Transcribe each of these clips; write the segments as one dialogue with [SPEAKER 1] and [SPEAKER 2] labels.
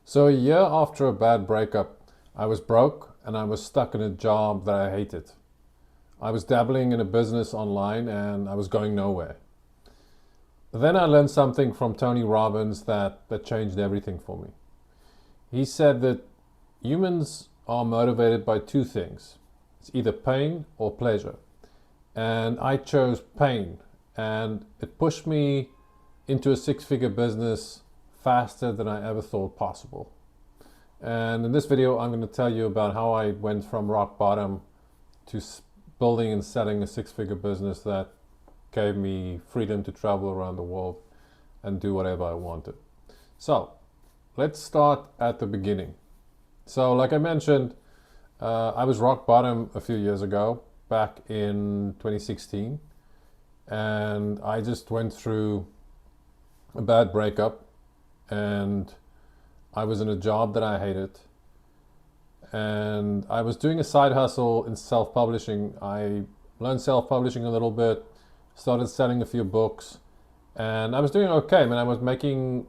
[SPEAKER 1] So a year after a bad breakup, I was broke and I was stuck in a job that I hated. I was dabbling in a business online and I was going nowhere. Then I learned something from Tony Robbins that changed everything for me. He said that humans are motivated by two things. It's either pain or pleasure. And I chose pain, and it pushed me into a six-figure business faster than I ever thought possible. And in this video, I'm going to tell you about how I went from rock bottom to building and selling a six-figure business that gave me freedom to travel around the world and do whatever I wanted. So let's start at the beginning. So like I mentioned, I was rock bottom a few years ago, back in 2016, and I just went through a bad breakup, and I was in a job that I hated, and I was doing a side hustle in self-publishing. I learned self-publishing a little bit, started selling a few books, and I was doing okay. I mean, I was making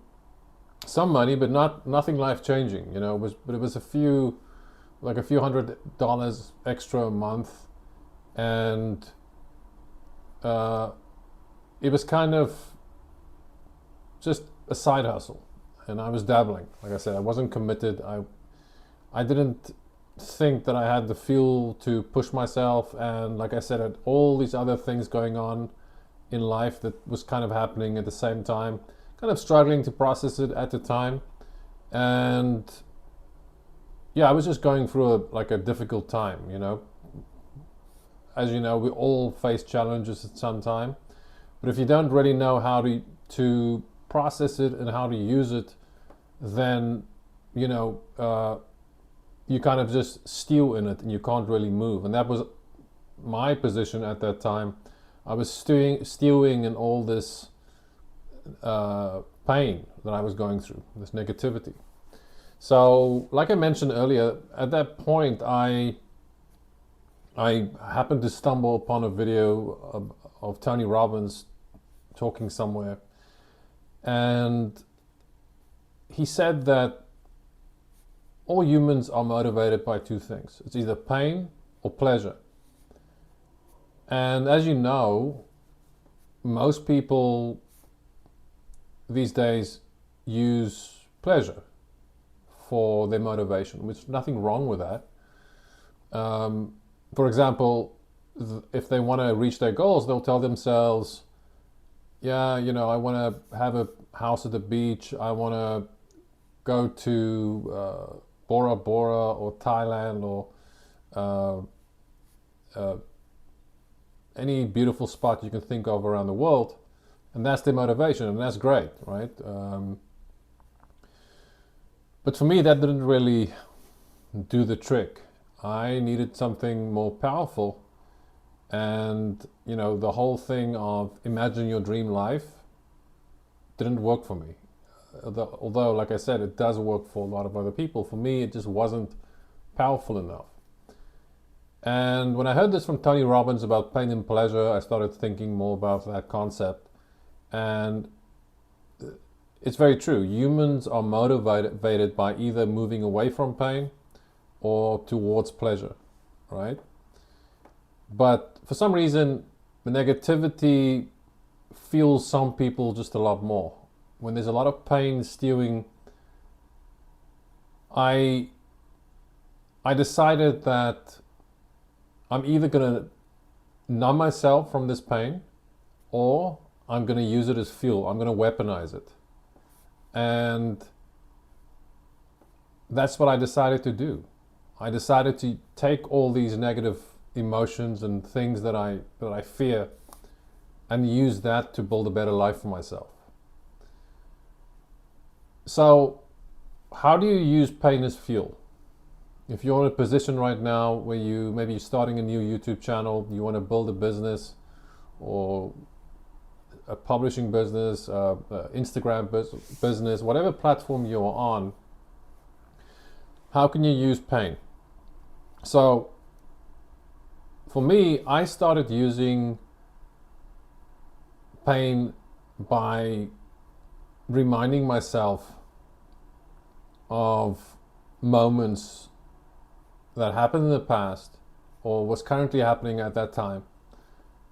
[SPEAKER 1] some money, but nothing life-changing. But it was a few $100 extra a month, and it was kind of just a side hustle, and I was dabbling. Like I said, I wasn't committed. I didn't think that I had the fuel to push myself, and like I said, I had all these other things going on in life that was kind of happening at the same time, kind of struggling to process it at the time. And yeah, I was just going through a difficult time. As you know, we all face challenges at some time, but if you don't really know how to process it and how to use it, then you kind of just stew in it and you can't really move. And that was my position at that time. I was stewing in all this pain that I was going through, this negativity. So like I mentioned earlier, at that point I happened to stumble upon a video of Tony Robbins talking somewhere, and he said that all humans are motivated by two things. It's either pain or pleasure. And as you know, most people these days use pleasure for their motivation, which is nothing wrong with that. For example, if they want to reach their goals, they'll tell themselves, yeah, I want to have a house at the beach. I want to go to Bora Bora or Thailand or any beautiful spot you can think of around the world. And that's their motivation, and that's great, right? But for me, that didn't really do the trick. I needed something more powerful. And, the whole thing of imagine your dream life didn't work for me. Although, like I said, it does work for a lot of other people. For me, it just wasn't powerful enough. And when I heard this from Tony Robbins about pain and pleasure, I started thinking more about that concept. And it's very true. Humans are motivated by either moving away from pain or towards pleasure, right? But for some reason, the negativity fuels some people just a lot more. When there's a lot of pain stewing, I decided that I'm either going to numb myself from this pain, or I'm going to use it as fuel. I'm going to weaponize it. And that's what I decided to do. I decided to take all these negative emotions and things that I fear and use that to build a better life for myself. So how do you use pain as fuel? If you're in a position right now where maybe you're starting a new YouTube channel, you want to build a business or a publishing business, Instagram business, whatever platform you're on, how can you use pain? So for me, I started using pain by reminding myself of moments that happened in the past or was currently happening at that time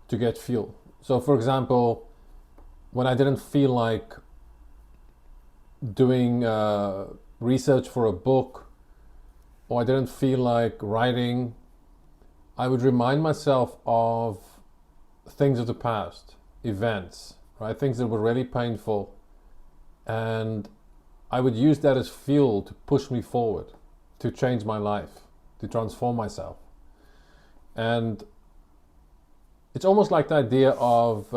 [SPEAKER 1] to get fuel. So, for example, when I didn't feel like doing research for a book, or I didn't feel like writing, I would remind myself of things of the past, events, right? Things that were really painful, and I would use that as fuel to push me forward, to change my life, to transform myself. And it's almost like the idea of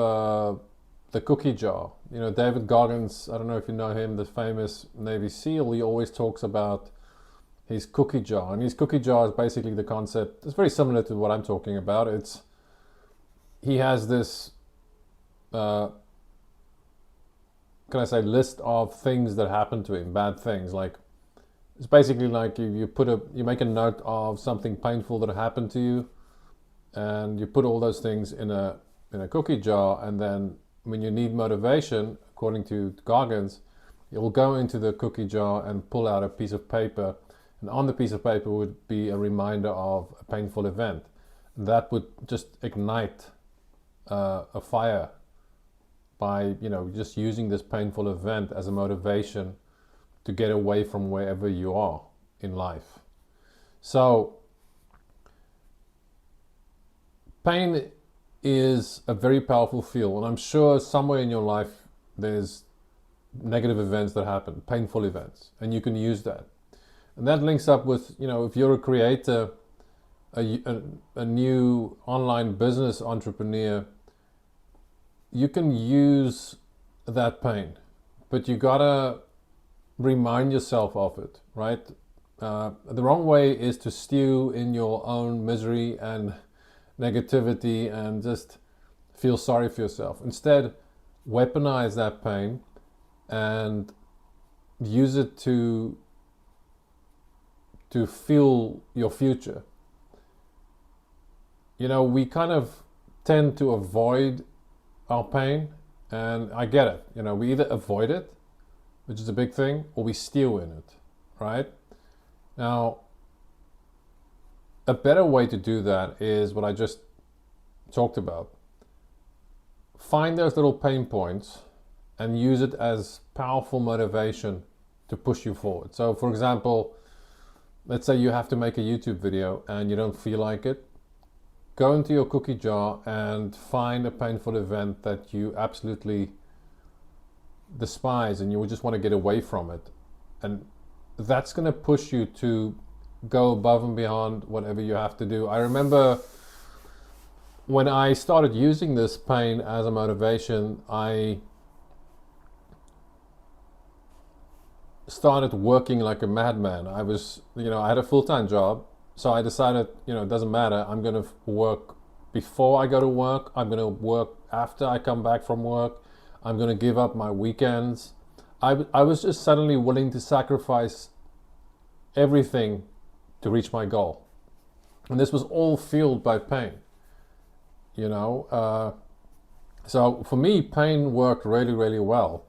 [SPEAKER 1] the cookie jar. You know, David Goggins, I don't know if you know him, the famous Navy SEAL, he always talks about his cookie jar. And his cookie jar is basically the concept, it's very similar to what I'm talking about. It's, he has this, list of things that happen to him, bad things. Like, it's basically like you make a note of something painful that happened to you, and you put all those things in a cookie jar, and then when you need motivation, according to Goggins, you'll go into the cookie jar and pull out a piece of paper, and on the piece of paper would be a reminder of a painful event. That would just ignite a fire by, you know, just using this painful event as a motivation to get away from wherever you are in life. So pain is a very powerful fuel, and I'm sure somewhere in your life there's negative events that happen, painful events, and you can use that. And that links up with, you know, if you're a creator, a new online business entrepreneur, you can use that pain, but you gotta remind yourself of it, right? The wrong way is to stew in your own misery and negativity and just feel sorry for yourself. Instead, weaponize that pain and use it to fuel your future. You know, we kind of tend to avoid our pain, and I get it. You know, we either avoid it, which is a big thing, or we stew in it, right? Now, a better way to do that is what I just talked about. Find those little pain points and use it as powerful motivation to push you forward. So, for example, let's say you have to make a YouTube video and you don't feel like it. Go into your cookie jar and find a painful event that you absolutely despise and you just want to get away from it. And that's going to push you to go above and beyond whatever you have to do. I remember when I started using this pain as a motivation, I started working like a madman. I had a full-time job, so I decided, it doesn't matter. I'm going to work before I go to work. I'm going to work after I come back from work. I'm going to give up my weekends. I was just suddenly willing to sacrifice everything to reach my goal. And this was all fueled by pain, So for me, pain worked really, really well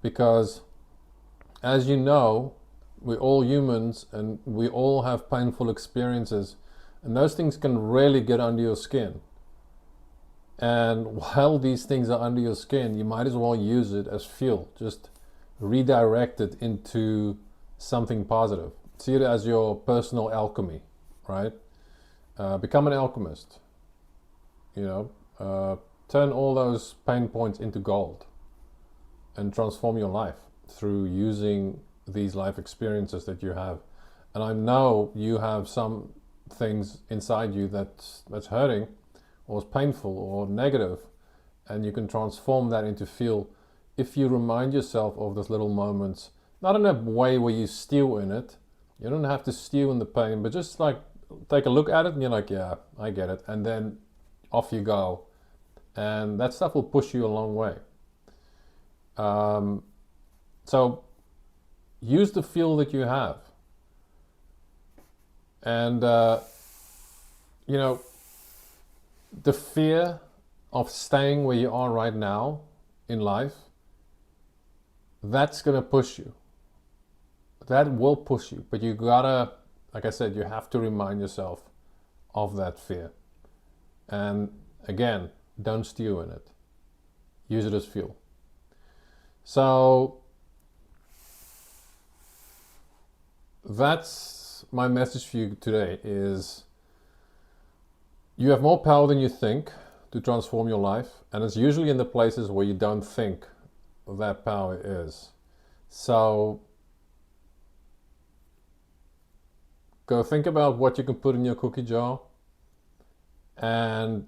[SPEAKER 1] because, as you know, we're all humans and we all have painful experiences, and those things can really get under your skin. And while these things are under your skin, you might as well use it as fuel. Just redirect it into something positive. See it as your personal alchemy, right? Become an alchemist. Turn all those pain points into gold and transform your life through using these life experiences that you have. And I know you have some things inside you that's hurting or is painful or negative, and you can transform that into fuel if you remind yourself of those little moments, not in a way where you stew in it. You don't have to stew in the pain, but just like take a look at it and you're like, yeah, I get it. And then off you go. And that stuff will push you a long way. So use the fuel that you have. And, the fear of staying where you are right now in life, that's going to push you. that will push you, but you gotta, like I said, you have to remind yourself of that fear. And again, don't stew in it. Use it as fuel. So that's my message for you today is you have more power than you think to transform your life, and it's usually in the places where you don't think that power is. So go think about what you can put in your cookie jar and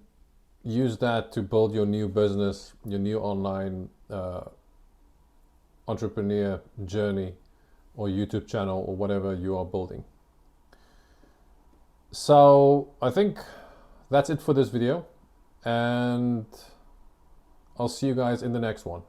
[SPEAKER 1] use that to build your new business, your new online entrepreneur journey or YouTube channel or whatever you are building. So I think that's it for this video, and I'll see you guys in the next one.